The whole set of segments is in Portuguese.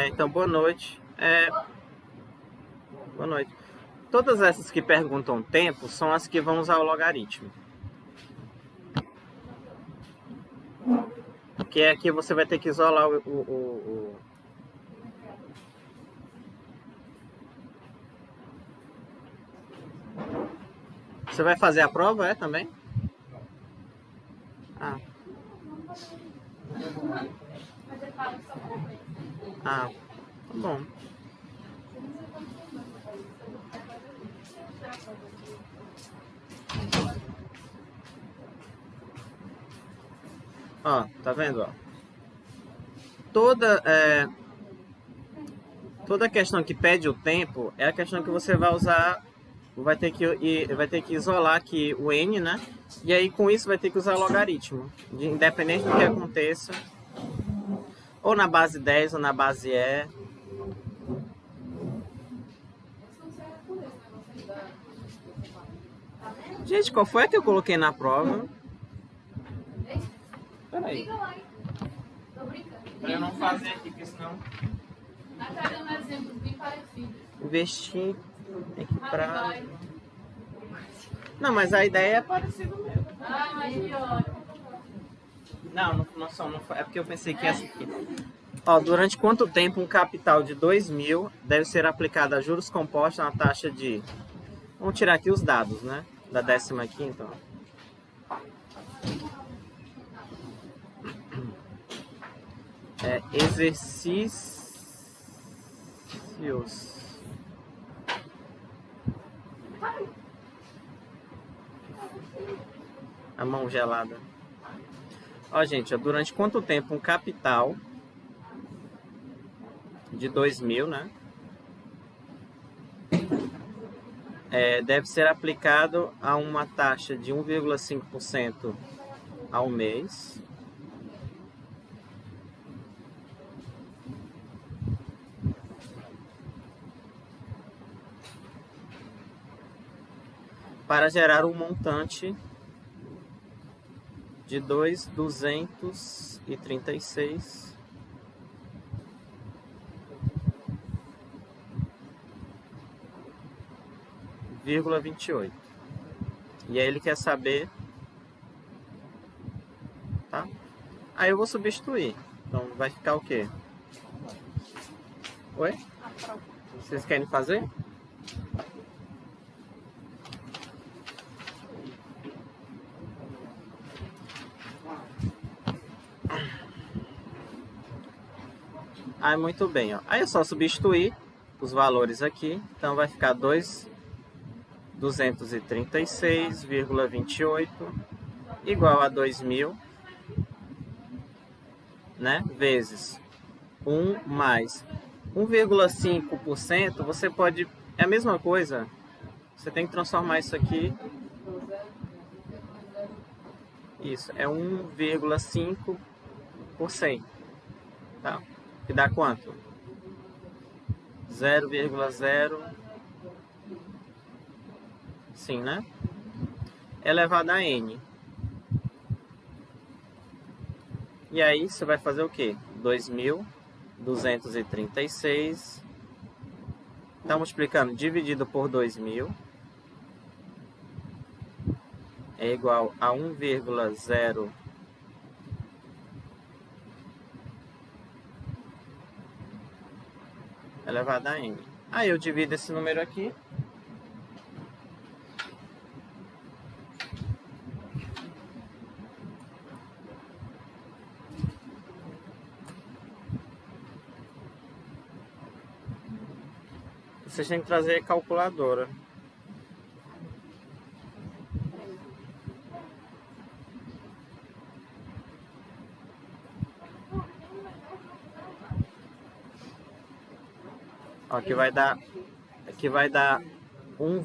Então, boa noite. Boa noite. Todas essas que perguntam tempo são as que vão usar o logaritmo. Porque aqui você vai ter que isolar Você vai fazer a prova, também? Ah. Ah, tá bom. Ó, tá vendo, ó? Toda, toda questão que pede o tempo é a questão que você vai usar, vai ter que isolar aqui o n, né? E aí com isso vai ter que usar logaritmo, independente do que aconteça, ou na base 10 ou na base E. Gente, qual foi a que eu coloquei na prova? Peraí. Tô brincando. Pra eu não fazer aqui, porque senão. Tá dando um exemplo bem parecido. Investir, equipar. Não, mas a ideia é parecida mesmo. Ah, mas pior. Não, é porque eu pensei que essa aqui. Ó, durante quanto tempo um capital de 2.000 deve ser aplicado a juros compostos na taxa de... Vamos tirar aqui os dados, né? Da 15ª, então. Exercícios. A mão gelada. Ó, gente, durante quanto tempo um capital de 2.000, né? Deve ser aplicado a uma taxa de 1,5% ao mês. Para gerar um montante de 2.236,28. E aí ele quer saber, tá? Aí eu vou substituir. Então vai ficar o quê? Oi? Vocês querem fazer? Aí muito bem, ó. Aí é só substituir os valores aqui. Então vai ficar 236,28 igual a 2.000, né? Vezes 1 mais 1,5%. Você pode... É a mesma coisa. Você tem que transformar isso aqui. Isso, é 1,5%. Tá? Que dá quanto? 0,0. Sim, né? Elevado a n. E aí você vai fazer o quê? 2.236. Tá multiplicando dividido por 2.000 é igual a 1,0 elevado a n. Aí eu divido esse número aqui. Vocês têm que trazer calculadora. Ó, aqui vai dar 1,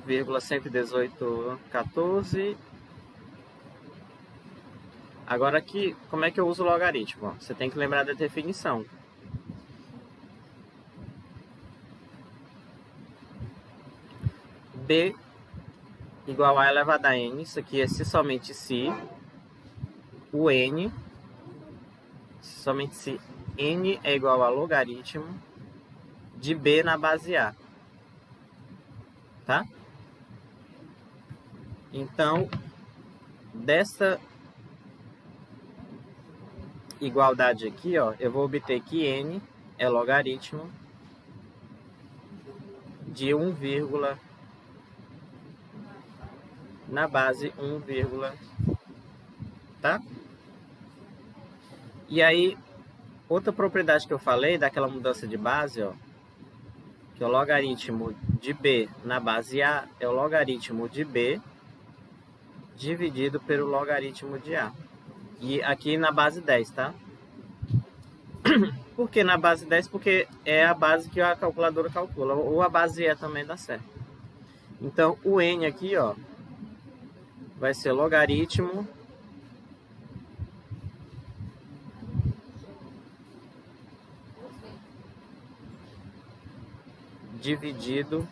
1,11814. Agora aqui, como é que eu uso o logaritmo? Você tem que lembrar da definição. B igual a elevado a N. Isso aqui é se somente se o N, somente se N é igual a logaritmo de B na base A. Tá? Então, dessa igualdade aqui, ó, eu vou obter que N é logaritmo de 1, na base 1, tá? E aí, outra propriedade que eu falei daquela mudança de base, ó, que é o logaritmo de B na base A é o logaritmo de B dividido pelo logaritmo de A. E aqui na base 10, tá? Por que na base 10? Porque é a base que a calculadora calcula. Ou a base E também dá certo. Então, o N aqui, ó, vai ser logaritmo dividido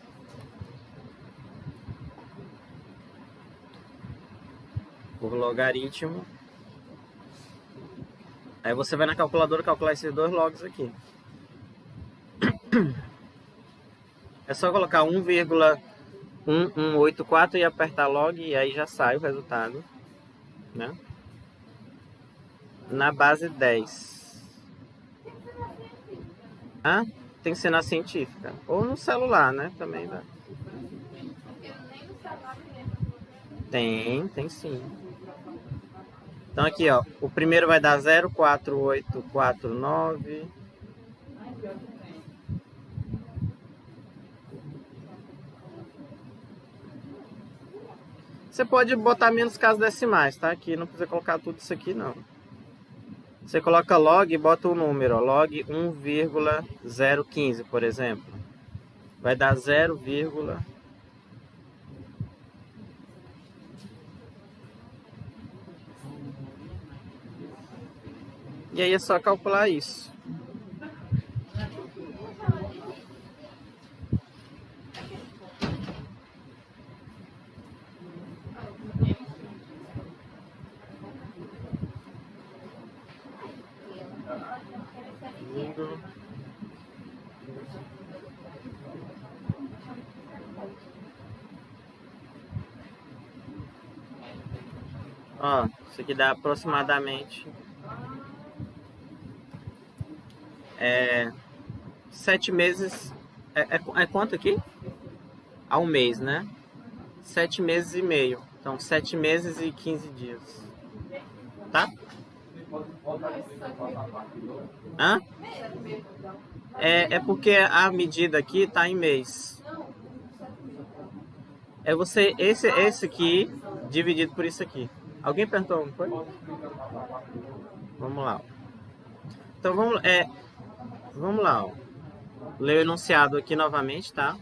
por logaritmo. Aí você vai na calculadora calcular esses dois logs aqui. É só colocar 1,1184 e apertar log e aí já sai o resultado, né? Na base 10. Ah, tem que ser na científica. Ou no celular, né? Também dá. Tem sim. Então aqui, ó, o primeiro vai dar 0,4849. Você pode botar menos casas decimais, tá? Aqui não precisa colocar tudo isso aqui, não. Você coloca log e bota o número, ó, log 1,015, por exemplo. Vai dar 0, e aí é só calcular isso. Ó, isso aqui dá aproximadamente 7 meses. É quanto aqui? Ao mês, né? 7 meses e meio. Então, 7 meses e 15 dias. Tá? Hã? É porque a medida aqui tá em mês. É você, esse aqui, dividido por isso aqui. Alguém perguntou, não foi? Vamos lá. Então, vamos lá, ó. Ler o enunciado aqui novamente, tá?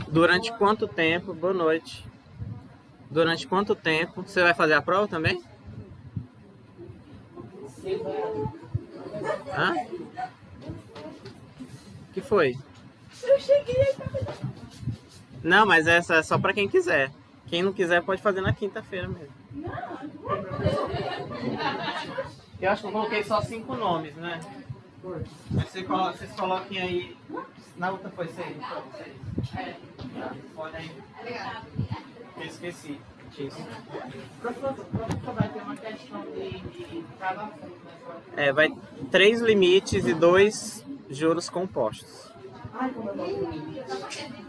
Durante quanto tempo, boa noite. Durante quanto tempo, você vai fazer a prova também? Hã? O que foi? Eu cheguei. Não, mas essa é só pra quem quiser. Quem não quiser pode fazer na quinta-feira mesmo. Eu acho que eu coloquei só 5 nomes, né? Mas vocês coloquem aí. Na outra foi 6, não foi? 6. Pode aí. Eu esqueci. Isso. Professor, vai ter uma questão de cada assunto, né? Vai 3 limites e 2 juros compostos. Ai, como eu gosto de mim.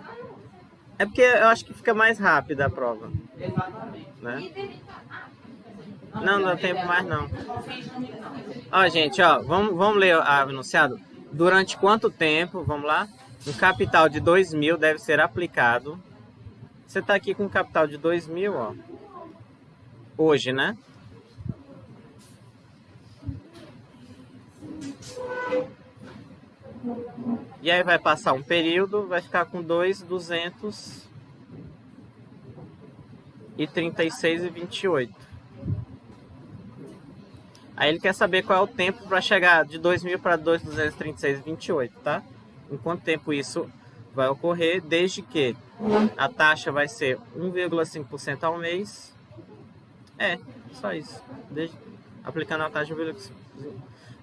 É porque eu acho que fica mais rápida a prova, Exatamente. né? Não dá tempo mais não. Ó, gente, ó, vamos ler a enunciado. Durante quanto tempo, vamos lá? Um capital de 2.000 deve ser aplicado. Você está aqui com um capital de 2.000, ó. Hoje, né? E aí vai passar um período, vai ficar com 2.236,28. Aí ele quer saber qual é o tempo para chegar de 2.000 para 2.236,28, tá? em quanto tempo isso vai ocorrer, desde que a taxa vai ser 1,5% ao mês. Só isso. Aplicando a taxa de 1,5%.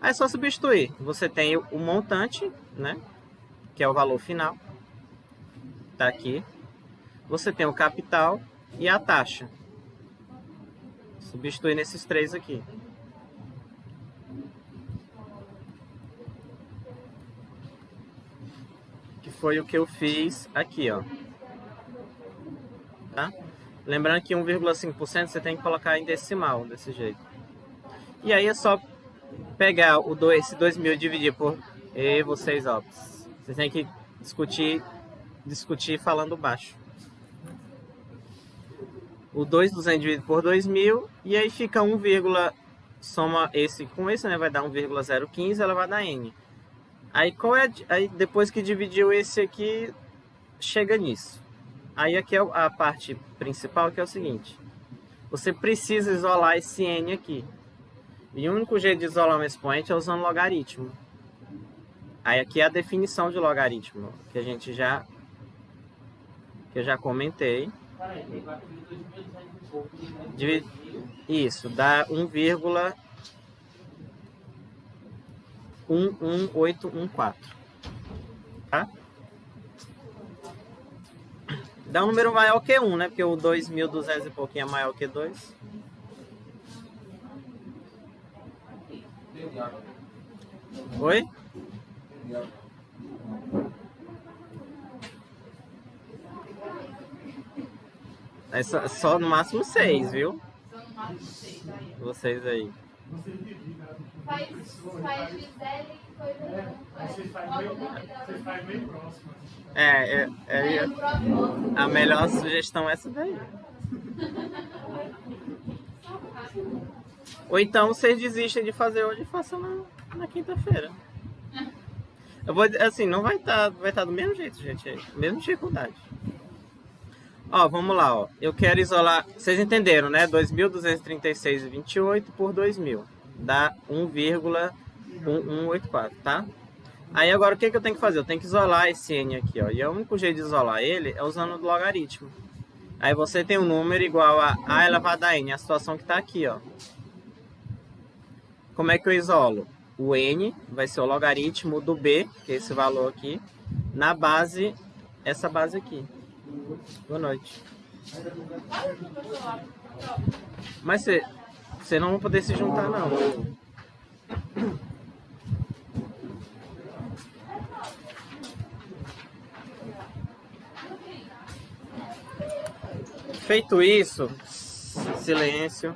Aí é só substituir. Você tem o montante, né? Que é o valor final. Tá aqui. Você tem o capital e a taxa. Substituir nesses três aqui. Que foi o que eu fiz aqui, ó. Tá? Lembrando que 1,5% você tem que colocar em decimal, desse jeito. E aí é só pegar esse 2.000 e dividir por... E vocês, ó. Vocês têm que discutir falando baixo. O 2.200 dividido por 2.000. E aí fica 1, soma esse com esse, né? Vai dar 1,015, ela vai dar N. Aí, aí depois que dividiu esse aqui, chega nisso. Aí aqui é a parte principal, que é o seguinte. Você precisa isolar esse N aqui. E o único jeito de isolar um expoente é usando logaritmo. Aí aqui é a definição de logaritmo, que a gente já... que eu já comentei. Isso, dá 1,11814. Tá? Dá um número maior que 1, né? Porque o 2.200 e pouquinho é maior que 2. Oi? É só no máximo 6, viu? Só no máximo 6, aí. Vocês aí. Faz Gisele, coisa. Você faz bem próximo. A melhor sugestão é essa daí. Ou então vocês desistem de fazer hoje e façam na quinta-feira. Eu vou assim, não vai estar do mesmo jeito, gente, mesma dificuldade. Ó, vamos lá, ó. Eu quero isolar, vocês entenderam, né? 2.236,28 por 2.000 dá 1,1184, tá? Aí agora o que eu tenho que fazer? Eu tenho que isolar esse N aqui, ó. E o único jeito de isolar ele é usando o logaritmo. Aí você tem um número igual a A elevado a N, a situação que está aqui, ó. Como é que eu isolo? O N vai ser o logaritmo do B, que é esse valor aqui, na base, essa base aqui. Boa noite. Mas você não vai poder se juntar, não. Feito isso, silêncio.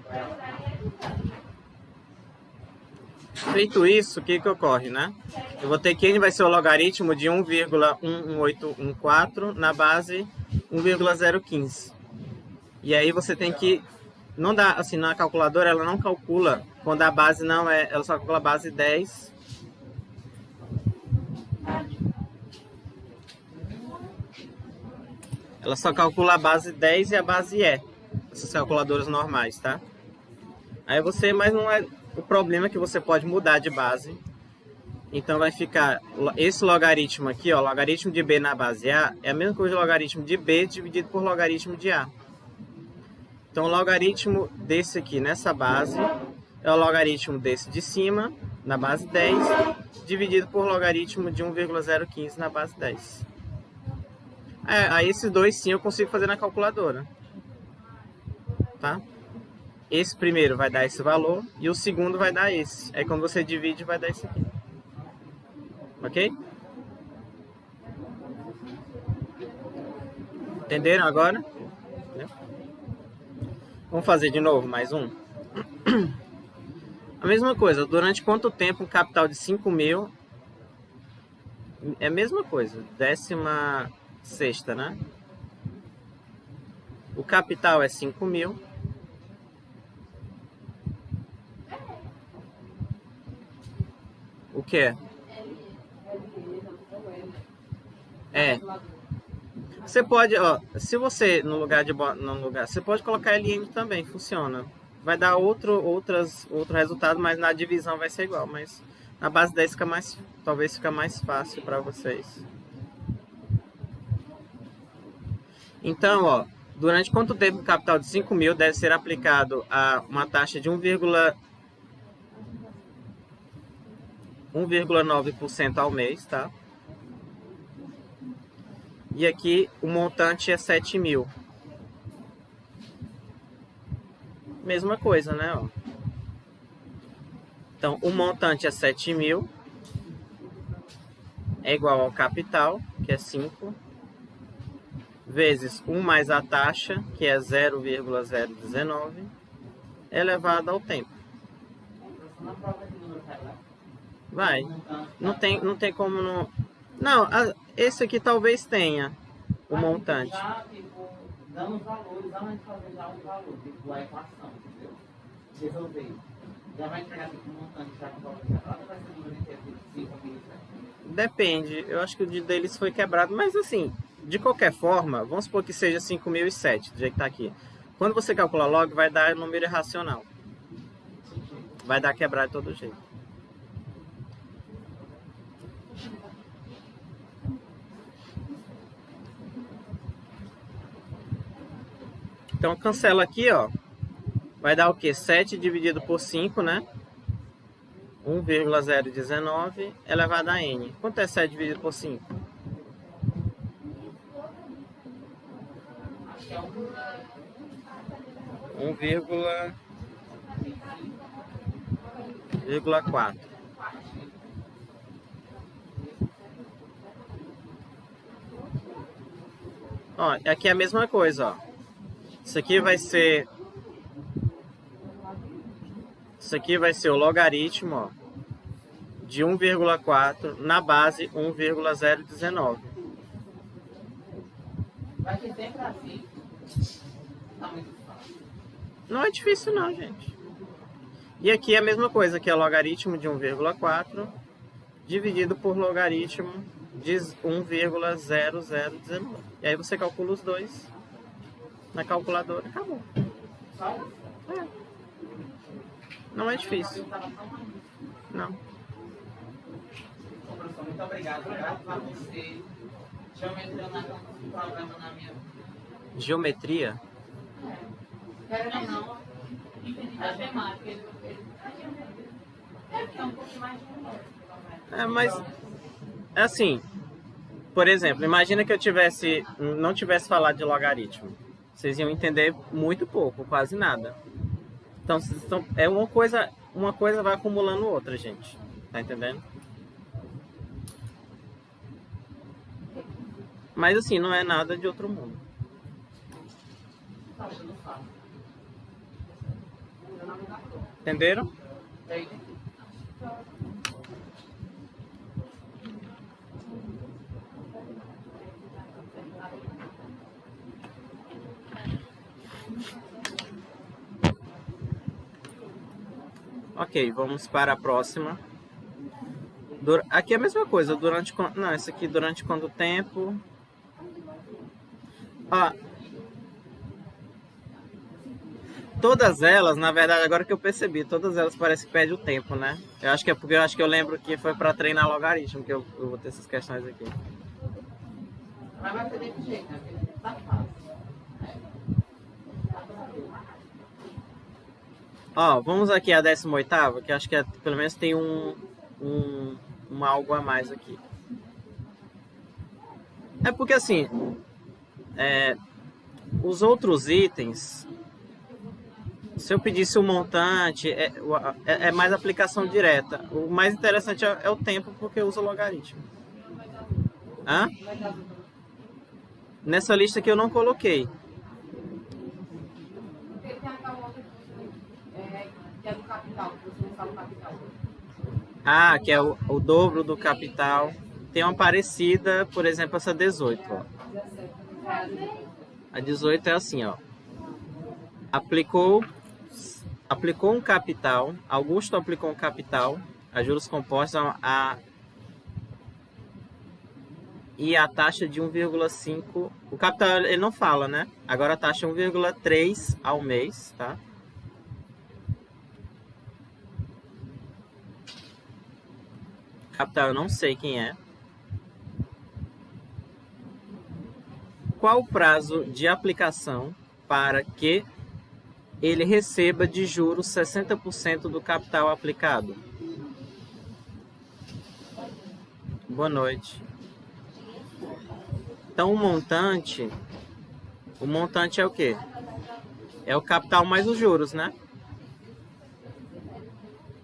Feito isso, o que ocorre, né? Eu vou ter que N vai ser o logaritmo de 1,11814 na base 1,015. E aí você tem que... Não dá, assim, na calculadora ela não calcula quando a base não é... Ela só calcula a base 10. Ela só calcula a base 10 e a base E. Essas calculadoras normais, tá? Aí você... Mas não é... O problema é que você pode mudar de base. Então vai ficar esse logaritmo aqui, ó, logaritmo de B na base A, é a mesma coisa do logaritmo de B dividido por logaritmo de A. Então o logaritmo desse aqui nessa base é o logaritmo desse de cima, na base 10, dividido por logaritmo de 1,015 na base 10. Aí esses dois sim eu consigo fazer na calculadora. Tá? Esse primeiro vai dar esse valor e o segundo vai dar esse. Aí quando você divide vai dar esse aqui. Ok? Entenderam agora? Vamos fazer de novo mais um? A mesma coisa, durante quanto tempo um capital de 5.000 é a mesma coisa, 16ª, né? O capital é 5.000. O que é? Você pode, ó, se você no lugar, você pode colocar LN também, funciona. Vai dar outro resultado, mas na divisão vai ser igual, mas A base 10 fica mais, talvez fica mais fácil para vocês. Então, ó, durante quanto tempo o capital de 5 mil deve ser aplicado a uma taxa de 1,9% ao mês, tá? E aqui o montante é 7 mil. Mesma coisa, né? Ó. Então, o montante é 7 mil. É igual ao capital, que é 5. Vezes 1 mais a taxa, que é 0,019. Elevado ao tempo. Vai. Não tem como não... Não, esse aqui talvez tenha o montante. Já, tipo, dando os valores, já vai fazer já um valor, tipo, a equação, entendeu? Resolver. Já vai entregar tipo, um montante já com o valor separado, ou vai ser um número inteiro de 5 mil? Depende. Eu acho que o deles foi quebrado, mas assim, de qualquer forma, vamos supor que seja 5.007, do jeito que tá aqui. Quando você calcula log, vai dar número irracional. Vai dar quebrado de todo jeito. Então, cancela aqui, ó. Vai dar o quê? 7 dividido por 5, né? 1,019 elevado a n. Quanto é 7 dividido por 5? Um vírgula 4. Ó, aqui é a mesma coisa, ó. Isso aqui vai ser o logaritmo, ó, de 1,4 na base 1,019. Vai ser sempre assim. Tá muito fácil. Não é difícil não, gente. E aqui é a mesma coisa, que é logaritmo de 1,4 dividido por logaritmo de 1,0019. E aí você calcula os dois na calculadora, acabou. Só isso. É. Não é difícil. Não. Bom, professor, muito obrigado. Obrigado a você. Geometria não é um problema na minha vida. Geometria? Quero não. Entendi da temática. É que é um pouco mais de É, mas é assim, por exemplo, imagina que eu não tivesse falado de logaritmo. Vocês iam entender muito pouco, quase nada. Então, é uma coisa vai acumulando outra, gente. Tá entendendo? Mas assim, não é nada de outro mundo. Entenderam? Ok, vamos para a próxima. Aqui é a mesma coisa, não, esse aqui durante quanto tempo? Ó, todas elas, na verdade, agora que eu percebi, todas elas parecem que perde o tempo, né? Eu acho que é porque eu lembro que foi para treinar logaritmo que eu vou ter essas questões aqui. Mas vai ser desse jeito, né? Porque tá fácil. Ó, vamos aqui a 18ª, que acho que pelo menos tem um algo a mais aqui. É porque assim, os outros itens, se eu pedisse o montante, é mais aplicação direta. O mais interessante é o tempo, porque eu uso o logaritmo. Hã? Nessa lista que eu não coloquei. Porque tem aquela outra que é do capital, que você não sabe o capital. Ah, que é o dobro do capital. Tem uma parecida, por exemplo, essa 18. Ó. A 18 é assim, ó. Aplicou um capital, Augusto aplicou um capital, a juros compostos, e a taxa de 1,5. O capital ele não fala, né? Agora a taxa é 1,3 ao mês, tá? Capital eu não sei quem é. Qual o prazo de aplicação para que ele receba de juros 60% do capital aplicado? Boa noite. Então o montante é o quê? É o capital mais os juros, né?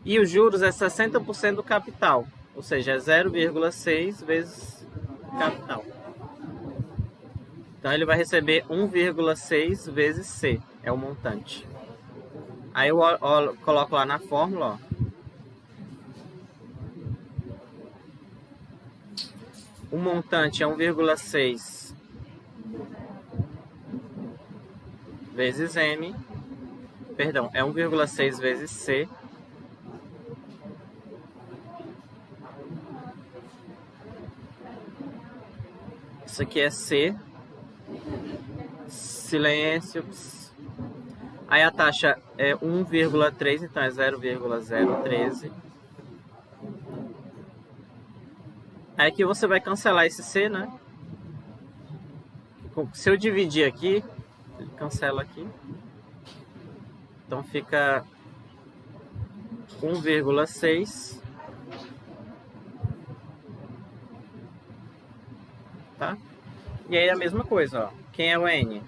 E os juros é 60% do capital, ou seja, é 0,6 vezes capital. Então ele vai receber 1,6 vezes C, é o montante. Aí eu coloco lá na fórmula, ó. O montante é 1,6 vezes M, perdão, é 1,6 vezes C. Isso aqui é C. Silêncio. Aí a taxa é 1,3, então é 0,013. Aí aqui você vai cancelar esse C, né? Se eu dividir aqui, ele cancela aqui. Então fica 1,6. Tá? E aí a mesma coisa, ó. Quem é o N?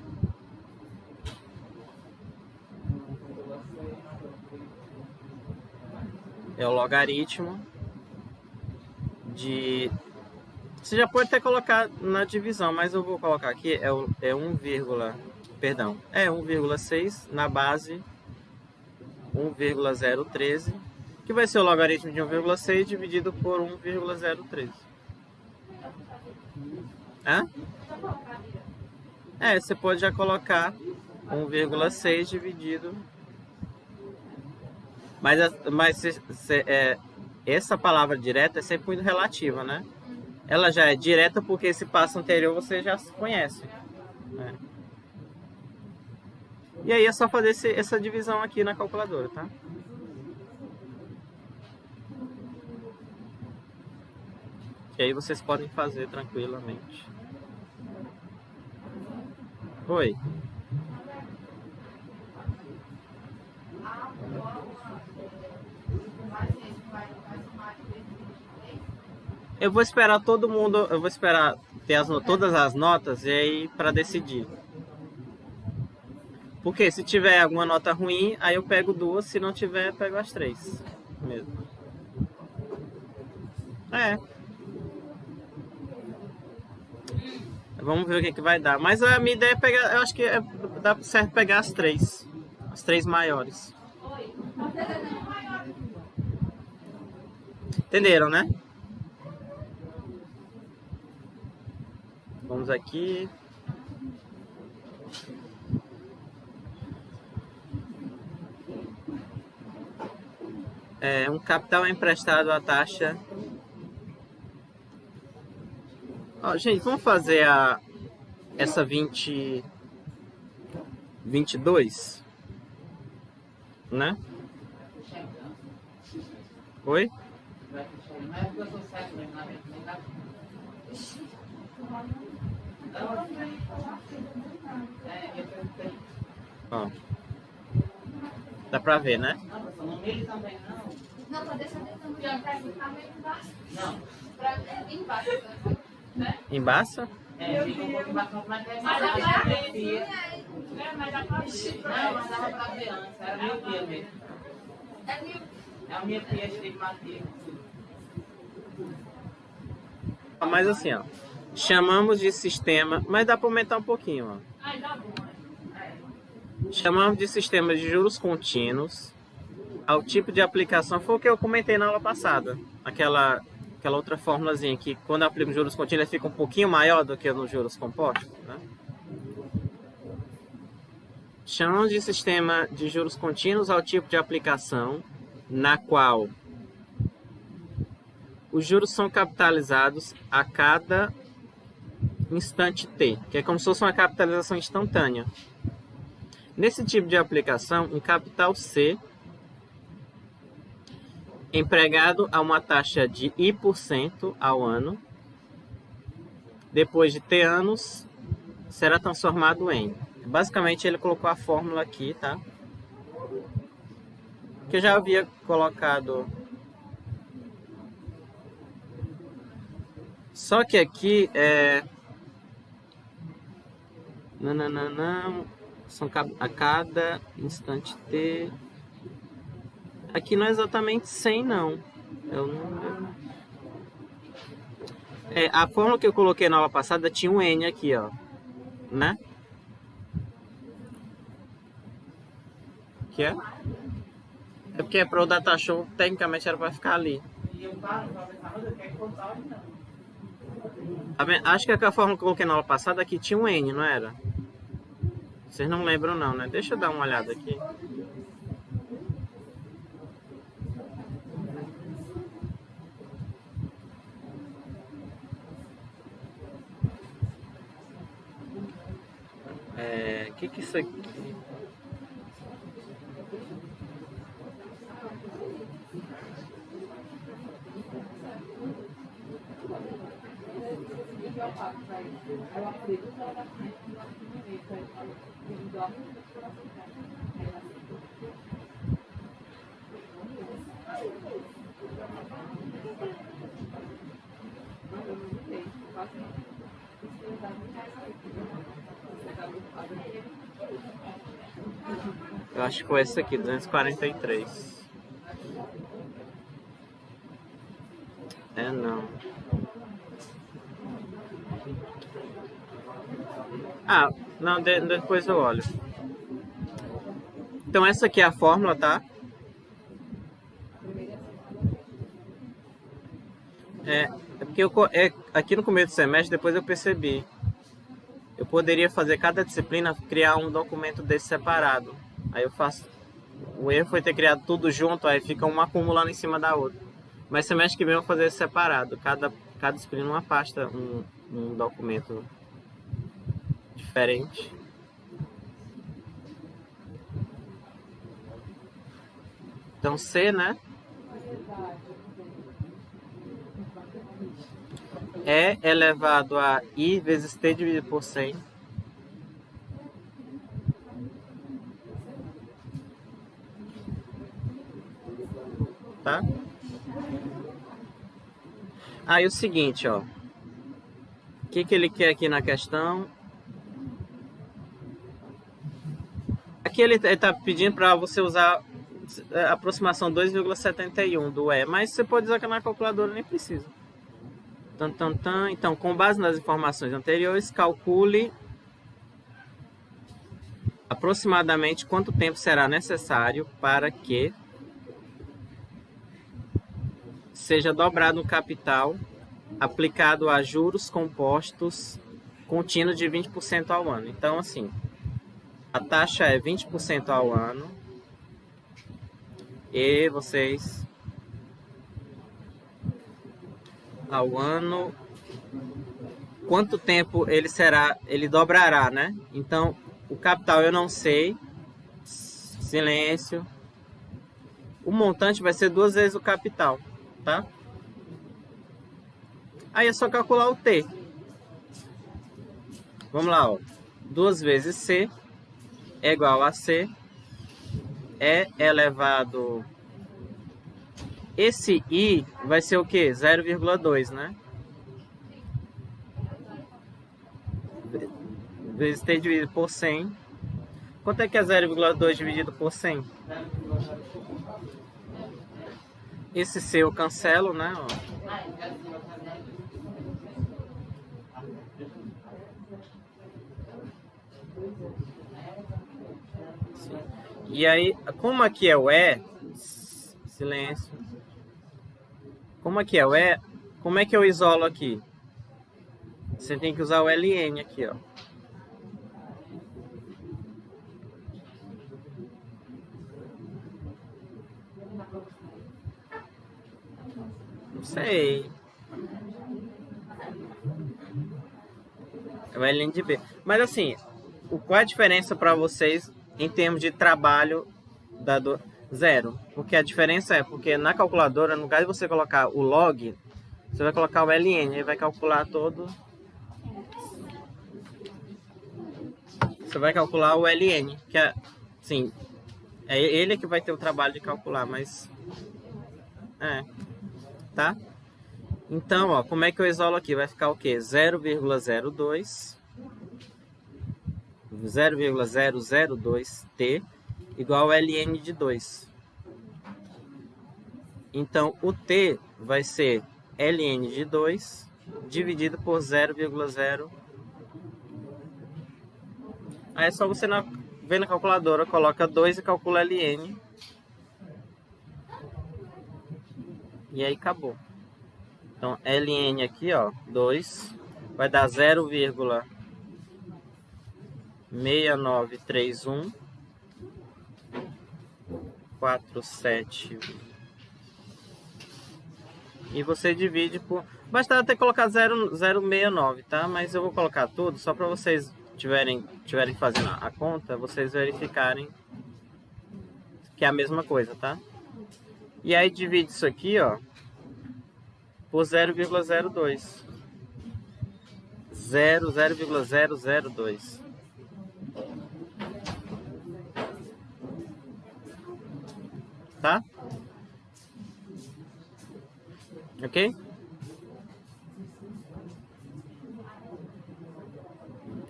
É o logaritmo de... Você já pode até colocar na divisão, mas eu vou colocar aqui, é 1,6 na base 1,013, que vai ser o logaritmo de 1,6 dividido por 1,013. Hã? Você pode já colocar 1,6 dividido... Mas essa palavra direta é sempre muito relativa, né? Ela já é direta porque esse passo anterior você já conhece, né? E aí é só fazer essa divisão aqui na calculadora, tá? E aí vocês podem fazer tranquilamente. Oi. Eu vou esperar todo mundo, eu vou esperar ter todas as notas e aí para decidir. Porque se tiver alguma nota ruim, aí eu pego duas, se não tiver, eu pego as três mesmo. Vamos ver o que vai dar. Mas a minha ideia é pegar, eu acho que dá certo pegar as três maiores. Entenderam, né? Vamos aqui. Um capital emprestado à taxa. Gente, vamos fazer essa 22, né? Oi? Ó. Dá pra ver, né? No meio também não. Não, tô deixando pra ficar meio embaixo. Não. Pra embaixo, né? Embaça? Fica um pouco embaixo, mas é Mas mais dá pra ver. mas dá pra ver. Não, mas dava pra ver antes. Era miopia mesmo. É a miopia, estigmatia. Mas assim, ó. Chamamos de sistema, mas dá pra aumentar um pouquinho, ó. Chamamos de sistema de juros contínuos ao tipo de aplicação. Foi o que eu comentei na aula passada. Aquela outra formulazinha que quando aplica juros contínuos fica um pouquinho maior do que nos juros compostos, né? Chamamos de sistema de juros contínuos ao tipo de aplicação na qual os juros são capitalizados a cada instante t, que é como se fosse uma capitalização instantânea. Nesse tipo de aplicação, um capital C empregado a uma taxa de I% ao ano. Depois de T anos, será transformado em. Basicamente, ele colocou a fórmula aqui, tá? Que eu já havia colocado. Só que aqui é. Nananana, são a cada instante T. Aqui não é exatamente 100, não. Eu não. A fórmula que eu coloquei na aula passada tinha um N aqui, ó. Né? Que é? É porque para o data show, tecnicamente, era para ficar ali. E eu paro pra pensar, mas eu quero contar ou não. Acho que a fórmula que eu coloquei na aula passada aqui tinha um N, não era? Vocês não lembram não, né? Deixa eu dar uma olhada aqui. Que é isso aqui? Eu acho que foi esse aqui, 243. Não. Não, depois eu olho. Então essa aqui é a fórmula, tá? Porque aqui no começo do semestre, depois eu percebi. Eu poderia fazer cada disciplina, criar um documento desse separado. Aí eu faço. O erro foi ter criado tudo junto, aí fica uma acumulando em cima da outra. Mas semestre que vem eu vou fazer separado. Cada disciplina uma pasta, um documento diferente. Então C, né? E elevado a I vezes T dividido por 100. Tá? Aí o seguinte, ó. O que ele quer aqui na questão? Aqui ele está pedindo para você usar a aproximação 2,71 do E, mas você pode usar na calculadora, nem precisa. Então, com base nas informações anteriores, calcule aproximadamente quanto tempo será necessário para que seja dobrado o capital aplicado a juros compostos contínuos de 20% ao ano. Então, assim, a taxa é 20% ao ano e vocês ao ano, quanto tempo ele dobrará, né? Então, o capital eu não sei, silêncio. O montante vai ser 2 vezes o capital, tá? Aí é só calcular o T. Vamos lá, ó. 2 vezes C é igual a C E elevado... Esse I vai ser o quê? 0,2, né? Vezes T dividido por 100. Quanto é que é 0,2 dividido por 100? Esse C eu cancelo, né? Ó. E aí, como aqui é o E... Silêncio. Como aqui é o E, como é que eu isolo aqui? Você tem que usar o LN aqui, ó. Não sei. É o LN de B. Mas assim, qual é a diferença para vocês em termos de trabalho Zero. Porque a diferença é porque na calculadora, no lugar de você colocar o log, você vai colocar o ln, aí vai calcular todo. Você vai calcular o ln, que é, sim, é ele que vai ter o trabalho de calcular, mas tá? Então, ó, como é que eu isolo aqui? Vai ficar o quê? 0,02 0,002t igual ao ln de 2. Então, o t vai ser ln de 2 dividido por 0,0. Aí é só você ver na calculadora, coloca 2 e calcula ln. E aí acabou. Então, ln aqui, ó, 2, vai dar 0,6931 47. E você divide por... Basta ter colocado 0,069, tá? Mas eu vou colocar tudo só para vocês tiverem fazendo a conta, vocês verificarem que é a mesma coisa, tá? E aí divide isso aqui, ó, por 0,02. 0,002. Tá? Ok?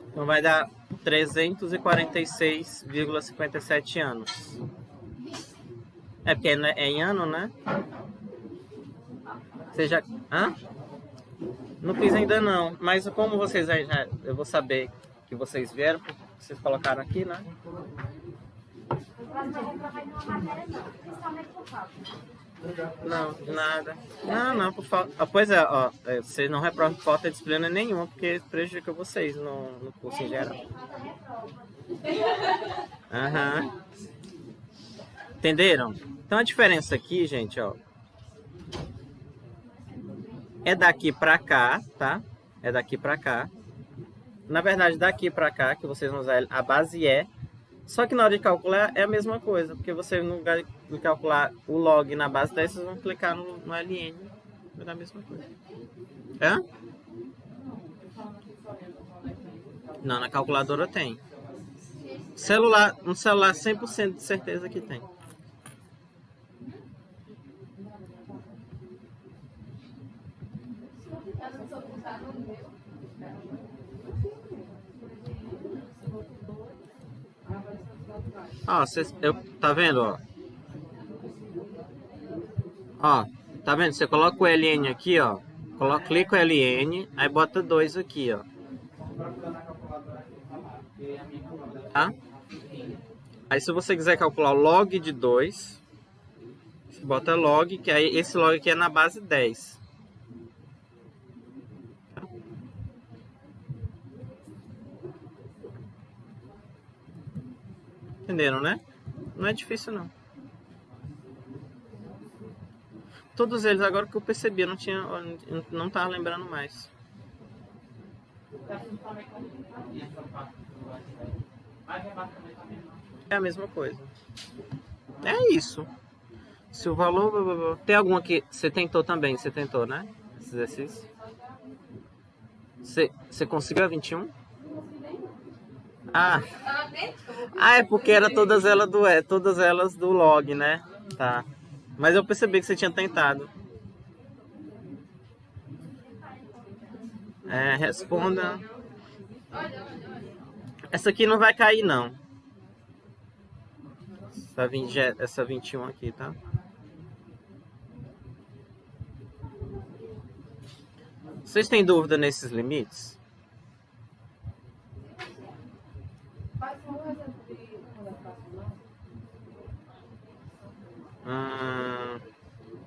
Então vai dar 346,57 anos. É porque é em ano, né? Você já... Hã? Não fiz ainda não. Mas como vocês aí já... Eu vou saber que vocês vieram, porque vocês colocaram aqui, né? Não, de nada. Não, por falta... Pois é, ó. Vocês não reprovam por falta de disciplina nenhuma, porque prejudica vocês no curso em geral. Aham. Entenderam? Então a diferença aqui, gente, ó, é daqui pra cá, tá? É daqui pra cá. Na verdade, daqui pra cá, que vocês vão usar a base é. Só que na hora de calcular é a mesma coisa, porque você, no lugar de calcular o log na base 10, vocês vão clicar no ln. Vai dar a mesma coisa. Hã? Não, na calculadora tem. No celular 100% de certeza que tem. Ó, tá vendo, ó? Ó, tá vendo? Você coloca o ln aqui, ó. Clica o ln, aí bota 2 aqui, ó. Tá? Aí se você quiser calcular o log de 2, você bota log, que aí esse log aqui é na base 10. Tá? Entenderam, né? Não é difícil, não. Todos eles, agora que eu percebi, eu não tava lembrando mais. É a mesma coisa. É isso. Se o valor... Tem algum aqui... Você tentou também, né? Esse exercício. Você conseguiu a 21? Ah, é porque era todas elas do log, né? Tá. Mas eu percebi que você tinha tentado. Responda. Essa aqui não vai cair, não. Essa 21 aqui, tá? Vocês têm dúvida nesses limites?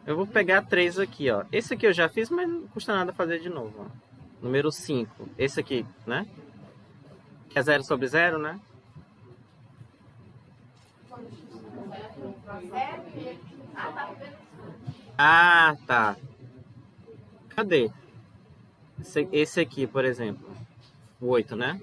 Eu vou pegar 3 aqui, ó. Esse aqui eu já fiz, mas não custa nada fazer de novo, ó. Número 5. Esse aqui, né? Que é 0 sobre 0, né? Ah, tá. Cadê? Esse aqui, por exemplo. O 8, né?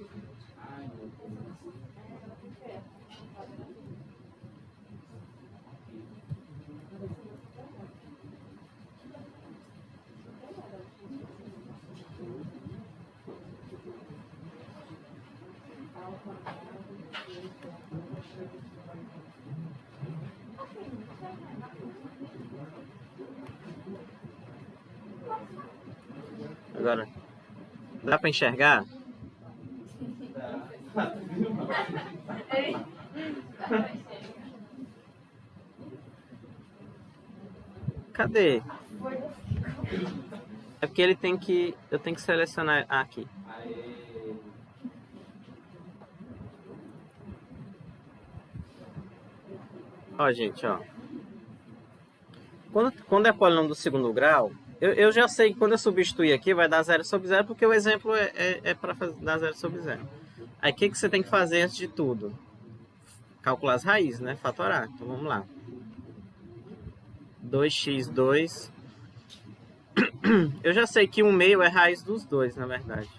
Agora, dá para enxergar? Cadê? É porque ele tem que... Eu tenho que selecionar aqui. Ó, gente, ó. Quando é polinômio do segundo grau, eu já sei que quando eu substituir aqui vai dar 0 sobre 0, porque o exemplo é para dar 0 sobre 0. Aí o que você tem que fazer antes de tudo? Calcular as raízes, né? Fatorar. Então vamos lá. 2x2. Eu já sei que 1/2 é raiz dos dois, na verdade.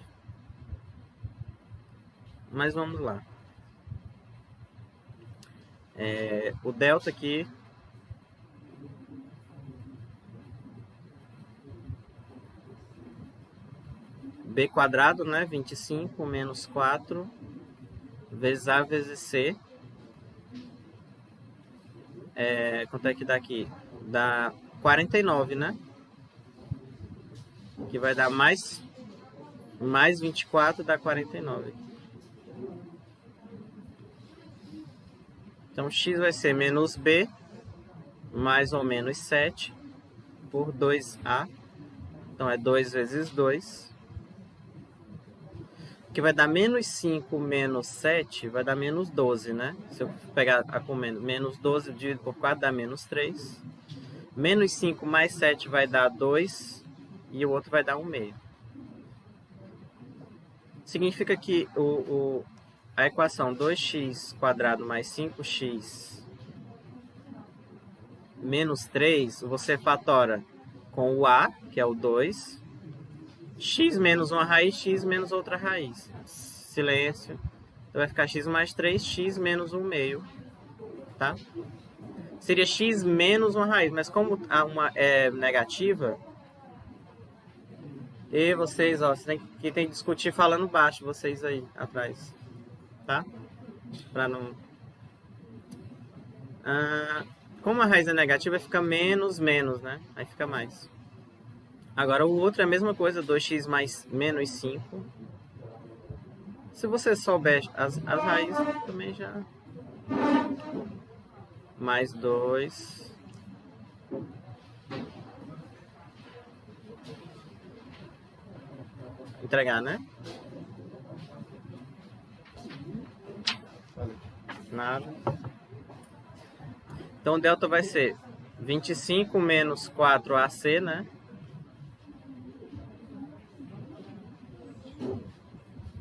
Mas vamos lá. O delta aqui... b quadrado, né? 25 menos 4 vezes a vezes c. Quanto é que dá aqui? Dá 49, né? Que vai dar mais 24 dá 49. Então x vai ser menos b mais ou menos 7 por 2a. Então é 2 vezes 2. Que vai dar menos 5 menos 7, vai dar menos 12, né? Se eu pegar a com menos 12 dividido por 4, dá menos 3. Menos 5 mais 7 vai dar 2. E o outro vai dar 1/2. Significa que a equação 2x quadrado mais 5x menos 3, você fatora com o a, que é o 2, x menos uma raiz, x menos outra raiz. Silêncio. Então vai ficar x mais 3, x menos 1/2. Tá? Seria x menos uma raiz, mas como a uma é negativa, e vocês, ó, você tem que discutir falando baixo, vocês aí atrás. Tá? Pra não... como a raiz é negativa, fica menos, né? Aí fica mais. Agora o outro é a mesma coisa, 2x mais menos 5. Se você souber as raízes, também já... Mais 2. Entregar, né? Nada. Então o delta vai ser 25 menos 4ac, né?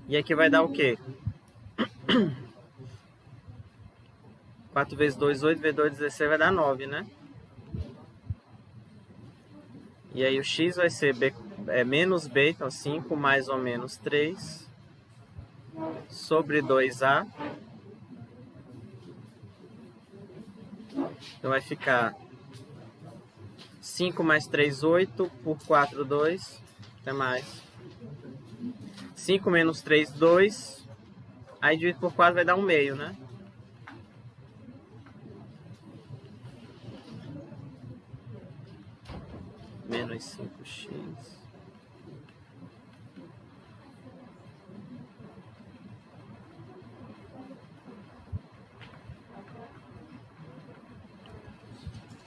E aqui vai dar o quê? 4 vezes 2, 8, vezes 2, 16, vai dar 9, né? E aí o x vai ser b, menos b, então 5 mais ou menos 3, sobre 2a. Então vai ficar 5 mais 3, 8, por 4, 2, até mais. 5 menos 3, 2, aí dividido por 4 vai dar 1/2, né? Menos 5x.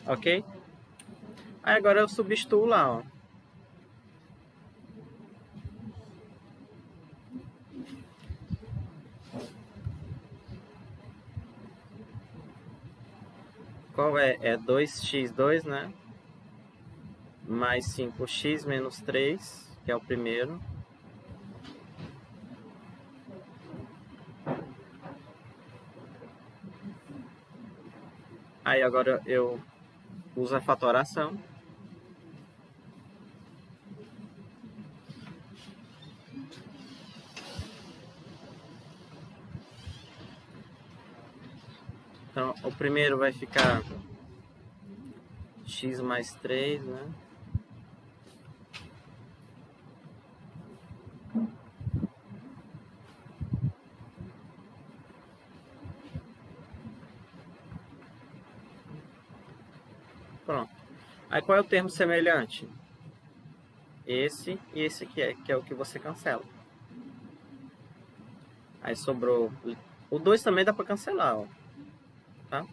Ok? Aí agora eu substituo lá, ó. Qual é? É 2x2, né? Mais 5x menos 3, que é o primeiro. Aí agora eu uso a fatoração. Então, o primeiro vai ficar x mais 3, né? Pronto. Aí qual é o termo semelhante? esse e esse aqui, que é o que você cancela. Aí sobrou... O 2 também dá pra cancelar, ó. Tá?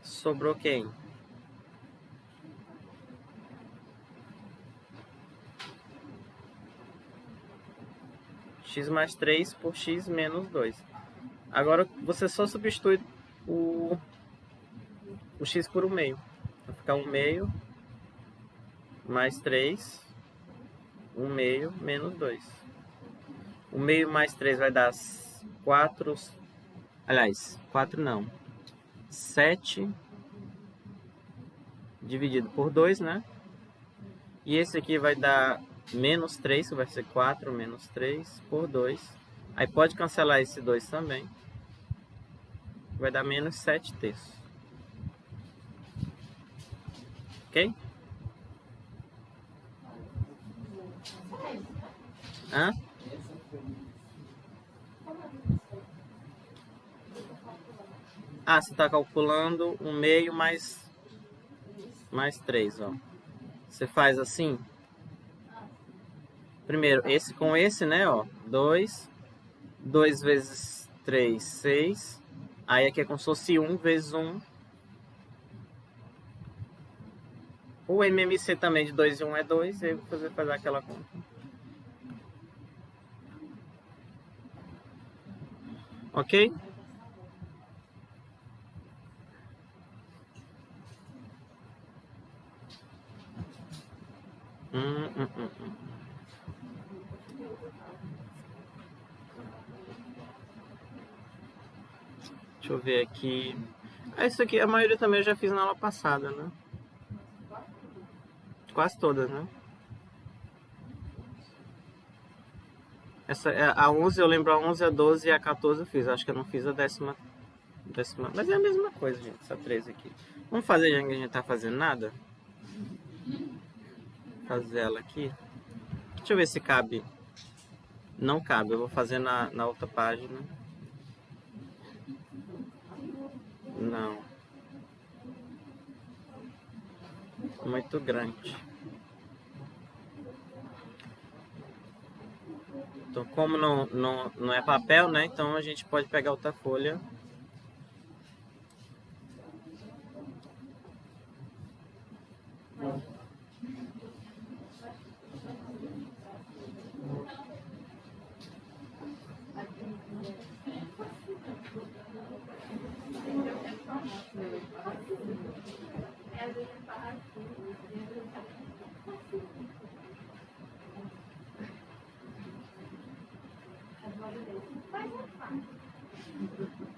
Sobrou quem? X mais 3 por x menos 2. Agora você só substitui o x por 1 meio. Vai ficar 1 meio mais 3, 1 meio menos 2. 1 meio mais 3 vai dar 4, aliás, 4 não, 7 dividido por 2, né? E esse aqui vai dar menos 3, que vai ser 4 menos 3 por 2. Aí pode cancelar esse 2 também. Vai dar menos 7 terços. Ok? Hã? Ah, você está calculando 1 meio mais 3, ó. Você faz assim. Primeiro, esse com esse, né, ó. 2 vezes 3, 6. Aí aqui é como se fosse 1 vezes 1. O MMC também de 2 e 1 é 2. Aí você fazer aquela conta. Ok? Hum. Deixa eu ver aqui. Isso aqui a maioria também eu já fiz na aula passada, né? Quase todas, né? A 11 eu lembro, a 11, a 12 e a 14 eu fiz. Acho que eu não fiz a décima. Mas é a mesma coisa, gente, essa 13 aqui. Vamos fazer, já que a gente tá fazendo nada. Fazer ela aqui. Deixa eu ver se cabe. Não cabe, eu vou fazer na outra página. Não. Muito grande. Então, como não é papel, né? Então a gente pode pegar outra folha.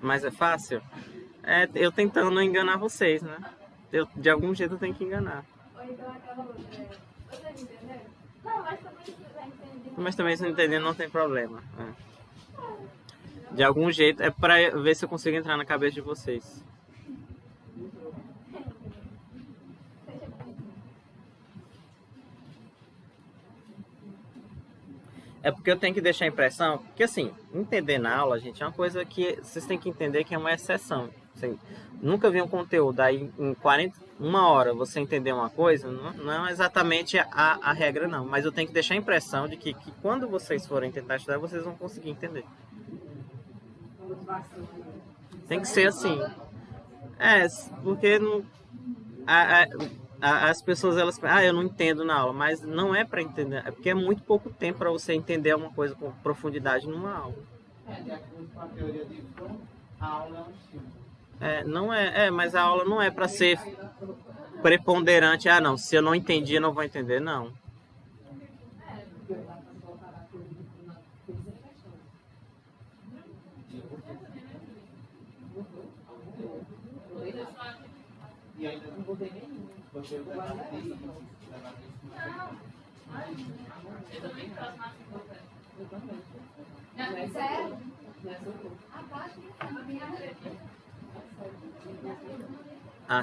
Mas é fácil? É, eu tentando não enganar vocês, né? De algum jeito eu tenho que enganar. Ou então aquela outra. Você entendeu? Não, mas também se você entender. Mas também se não entender não tem problema. É. De algum jeito, é pra ver se eu consigo entrar na cabeça de vocês. É porque eu tenho que deixar a impressão, porque assim, entender na aula, gente, é uma coisa que vocês têm que entender que é uma exceção. Você nunca viu um conteúdo, aí em 1 hora você entender uma coisa, não é exatamente a regra não, mas eu tenho que deixar a impressão de que quando vocês forem tentar estudar, vocês vão conseguir entender. Tem que ser assim. É, porque não, as pessoas elas eu não entendo na aula, mas não é para entender, é porque é muito pouco tempo para você entender uma coisa com profundidade numa aula. De acordo com a teoria de Fromm, a aula é um estímulo. Não é, mas a aula não é para ser preponderante. Ah, não, se eu não entendi, eu não vou entender, não. E ainda não botei nenhum. Porque eu levantei isso. Eu também faço na segunda.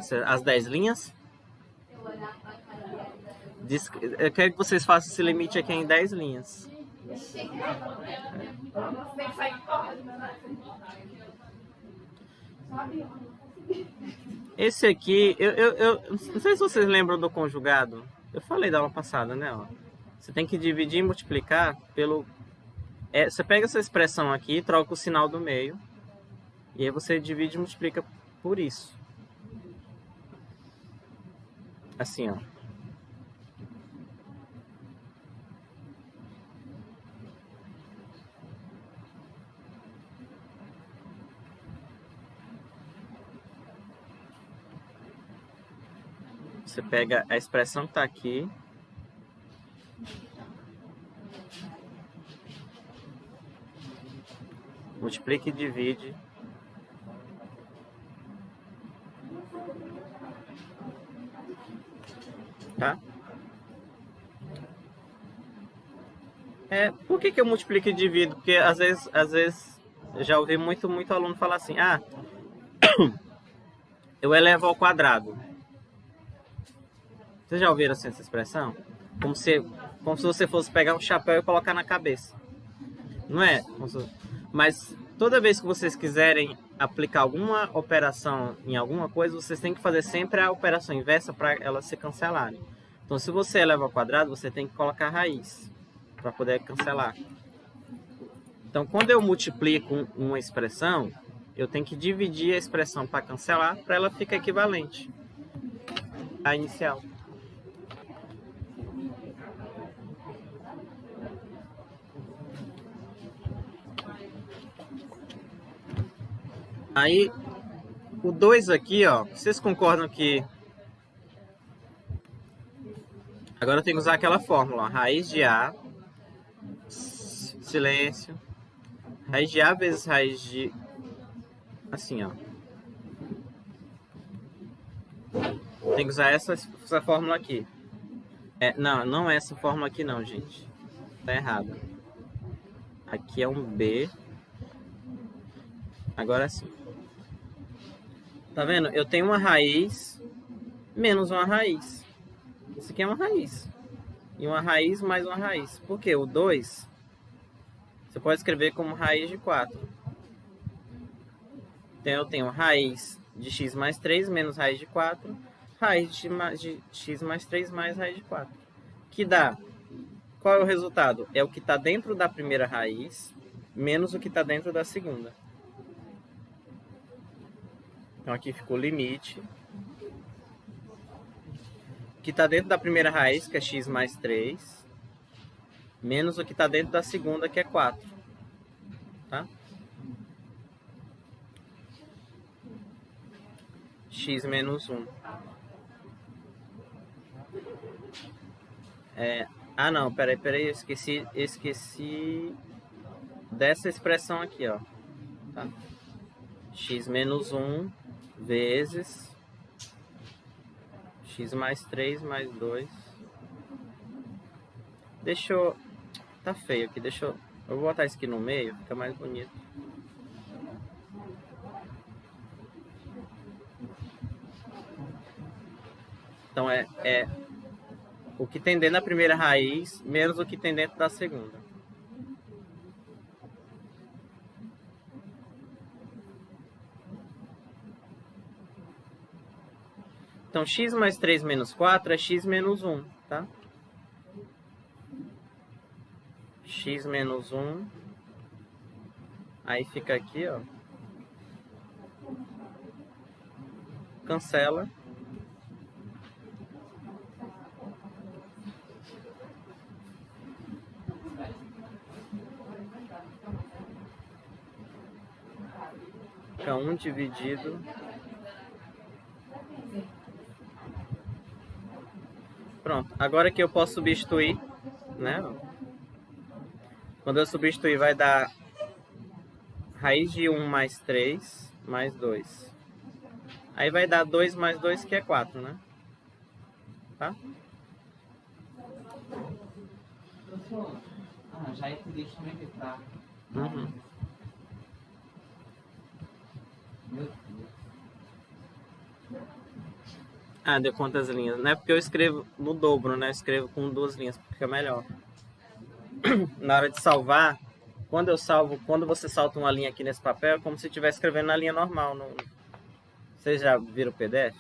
Sério? As 10 linhas? Eu quero que vocês façam esse limite aqui em 10 linhas. Tem que sair correndo. Esse aqui, eu não sei se vocês lembram do conjugado. Eu falei da aula passada, né? Ó. Você tem que dividir e multiplicar pelo... você pega essa expressão aqui, troca o sinal do meio. E aí você divide e multiplica por isso. Assim, ó. Você pega a expressão que está aqui. Multiplica e divide. Tá? Por que eu multiplico e divido? Porque às vezes já ouvi muito aluno falar assim, eu elevo ao quadrado. Vocês já ouviram assim, essa expressão? Como se você fosse pegar um chapéu e colocar na cabeça. Não é? Mas toda vez que vocês quiserem aplicar alguma operação em alguma coisa, vocês têm que fazer sempre a operação inversa para elas se cancelarem. Então, se você eleva ao quadrado, você tem que colocar raiz para poder cancelar. Então, quando eu multiplico uma expressão, eu tenho que dividir a expressão para cancelar, para ela ficar equivalente à inicial. Aí, o 2 aqui, ó, vocês concordam que... Agora eu tenho que usar aquela fórmula, ó, raiz de A, silêncio, raiz de A vezes raiz de... Assim, ó. Tem que usar essa fórmula aqui. Não é essa fórmula aqui não, gente. Tá errado. Aqui é um B. Agora sim. Tá vendo? Eu tenho uma raiz menos uma raiz. Isso aqui é uma raiz. E uma raiz mais uma raiz. Por quê? O 2 você pode escrever como raiz de 4. Então eu tenho raiz de x mais 3 menos raiz de 4. Raiz de x mais 3 mais raiz de 4. Que dá... Qual é o resultado? É o que está dentro da primeira raiz menos o que está dentro da segunda. Então aqui ficou o limite. O que está dentro da primeira raiz, que é x mais 3, menos o que está dentro da segunda, que é 4. Tá? X menos 1. Não, peraí, eu esqueci dessa expressão aqui, ó. Tá? X menos 1 vezes x mais 3 mais 2. Deixa eu... Tá feio aqui, eu vou botar isso aqui no meio, fica mais bonito. Então o que tem dentro da primeira raiz menos o que tem dentro da segunda. Então, x mais 3 menos 4 é x menos 1, tá? X menos 1. Aí fica aqui, ó. Cancela. Fica 1 dividido... Pronto, agora que eu posso substituir, né? Quando eu substituir vai dar raiz de 1 mais 3 mais 2. Aí vai dar 2 mais 2, que é 4, né? Tá? Já entendi também que tá. Uhum. Meu Deus. Deu quantas linhas? Não é porque eu escrevo no dobro, né? Eu escrevo com 2 linhas, porque fica melhor. Na hora de salvar, quando você salta uma linha aqui nesse papel, é como se estivesse escrevendo na linha normal. Vocês já viram o PDF?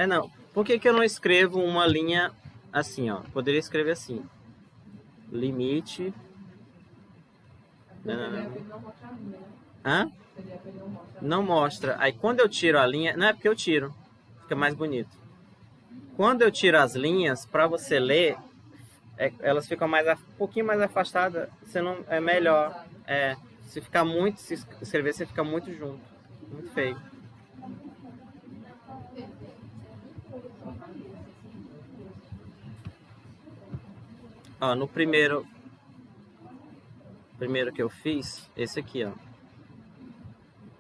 Não. Por que eu não escrevo uma linha assim, ó? Poderia escrever assim. Limite. Hã? Não mostra. Aí quando eu tiro a linha... Não é porque eu tiro. Fica mais bonito. Quando eu tiro as linhas, para você ler, elas ficam um pouquinho mais afastadas. Você não, é melhor. Se ficar muito, se escrever, você fica muito junto. Muito feio. Ó, no primeiro que eu fiz, esse aqui, ó.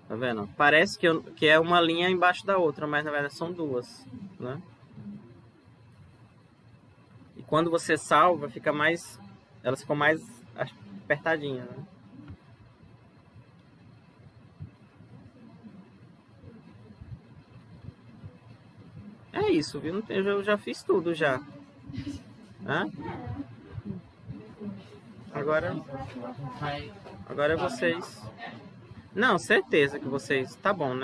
Tá vendo? Parece que é uma linha embaixo da outra, mas na verdade são duas, né? E quando você salva, elas ficam mais apertadinhas, né? É isso, viu? Eu já fiz tudo já. Hã? Agora é vocês. Não, certeza que vocês... Tá bom, né?